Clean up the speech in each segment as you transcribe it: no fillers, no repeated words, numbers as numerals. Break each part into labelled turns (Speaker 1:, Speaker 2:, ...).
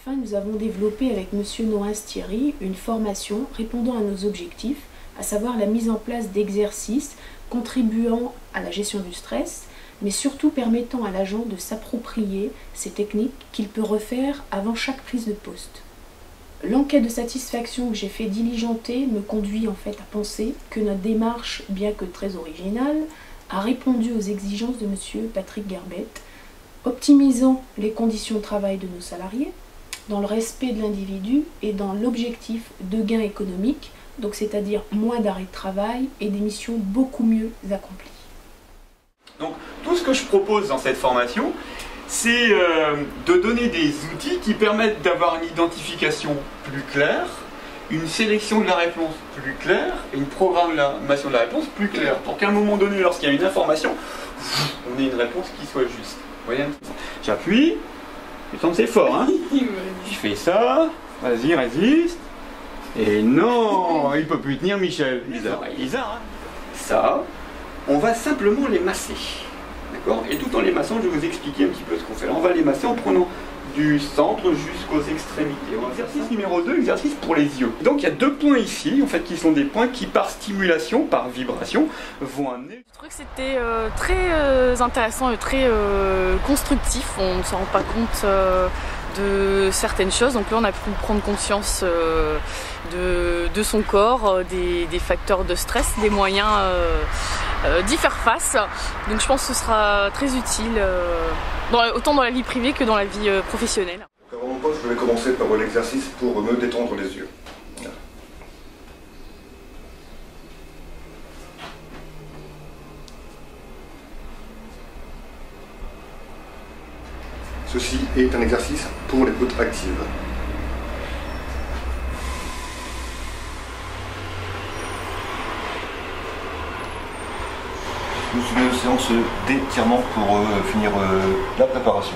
Speaker 1: Enfin, nous avons développé avec M. Noins-Thierry une formation répondant à nos objectifs, à savoir la mise en place d'exercices contribuant à la gestion du stress, mais surtout permettant à l'agent de s'approprier ces techniques qu'il peut refaire avant chaque prise de poste. L'enquête de satisfaction que j'ai fait diligenter me conduit en fait à penser que notre démarche, bien que très originale, a répondu aux exigences de M. Patrick Garbett, optimisant les conditions de travail de nos salariés, dans le respect de l'individu et dans l'objectif de gain économique, donc c'est-à-dire moins d'arrêt de travail et des missions beaucoup mieux accomplies.
Speaker 2: Donc tout ce que je propose dans cette formation, c'est de donner des outils qui permettent d'avoir une identification plus claire, une sélection de la réponse plus claire et une programmation de la réponse plus claire, pour qu'à un moment donné, lorsqu'il y a une information, on ait une réponse qui soit juste. Vous voyez, j'appuie, c'est fort, hein. Je fais ça, vas-y, résiste. Et non, il peut plus tenir Michel. Bizarre, hein. Ça, on va simplement les masser. D'accord. Et tout en les massant, je vais vous expliquer un petit peu ce qu'on fait. Là, on va les masser en prenant du centre jusqu'aux extrémités. Exercice numéro 2, exercice pour les yeux. Donc il y a deux points ici, en fait, qui sont des points qui, par stimulation, par vibration, vont amener...
Speaker 3: Je trouvais que c'était très intéressant et très constructif. On ne s'en rend pas compte de certaines choses. Donc là, on a pu prendre conscience de son corps, des facteurs de stress, des moyens d'y faire face. Donc je pense que ce sera très utile, autant dans la vie privée que dans la vie professionnelle.
Speaker 4: Donc avant mon poste, je vais commencer par l'exercice pour me détendre les yeux. Voilà. Ceci est un exercice pour l'écoute active. Je me suis mis aux séances d'étirement pour finir la préparation.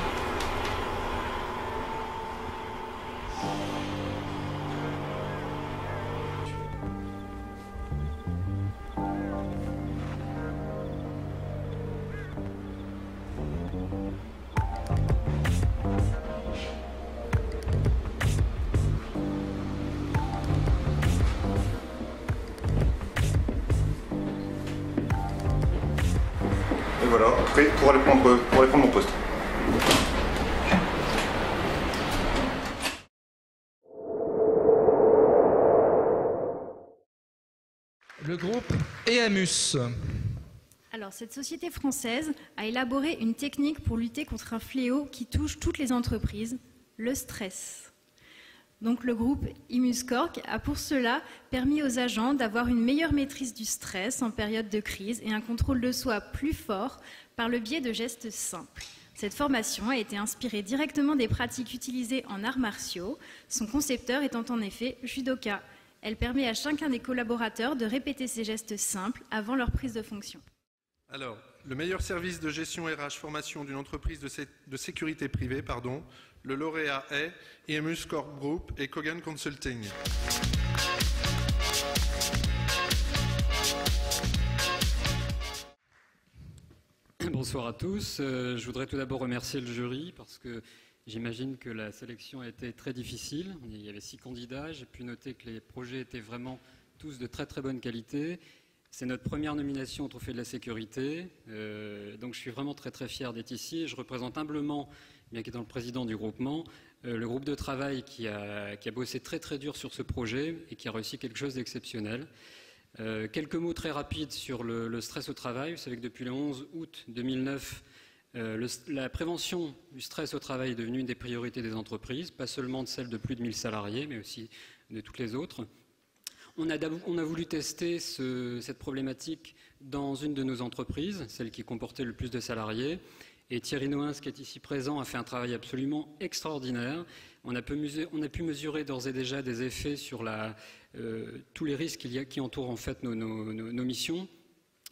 Speaker 4: Et voilà, prêt pour aller prendre mon poste.
Speaker 5: Le groupe EAMUS.
Speaker 6: Alors, cette société française a élaboré une technique pour lutter contre un fléau qui touche toutes les entreprises, le stress. Donc, le groupe ImusCorp a pour cela permis aux agents d'avoir une meilleure maîtrise du stress en période de crise et un contrôle de soi plus fort par le biais de gestes simples. Cette formation a été inspirée directement des pratiques utilisées en arts martiaux, son concepteur étant en effet judoka. Elle permet à chacun des collaborateurs de répéter ces gestes simples avant leur prise de fonction.
Speaker 5: Alors, le meilleur service de gestion RH formation d'une entreprise de sécurité privée, le lauréat est ImusCorp Group et Kogan Consulting.
Speaker 7: Bonsoir à tous. Je voudrais tout d'abord remercier le jury parce que j'imagine que la sélection a été très difficile. Il y avait 6 candidats. J'ai pu noter que les projets étaient vraiment tous de très très bonne qualité. C'est notre première nomination au Trophée de la Sécurité. Donc je suis vraiment très très fier d'être ici. Et je représente humblement, bien qu'étant le président du groupement, le groupe de travail qui a bossé très très dur sur ce projet et qui a réussi quelque chose d'exceptionnel. Quelques mots très rapides sur le stress au travail. Vous savez que depuis le 11 août 2009, la prévention du stress au travail est devenue une des priorités des entreprises, pas seulement de celles de plus de 1000 salariés, mais aussi de toutes les autres. On a voulu tester cette problématique dans une de nos entreprises, celle qui comportait le plus de salariés. Et Thierry Noins, qui est ici présent, a fait un travail absolument extraordinaire. On a pu mesurer d'ores et déjà des effets sur tous les risques qui entourent en fait nos missions,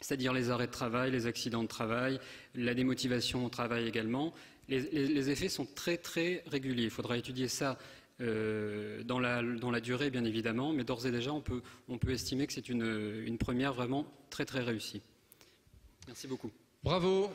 Speaker 7: c'est-à-dire les arrêts de travail, les accidents de travail, la démotivation au travail également. Les effets sont très très réguliers. Il faudra étudier ça dans la durée, bien évidemment, mais d'ores et déjà, on peut estimer que c'est une première vraiment très très réussie. Merci beaucoup.
Speaker 5: Bravo.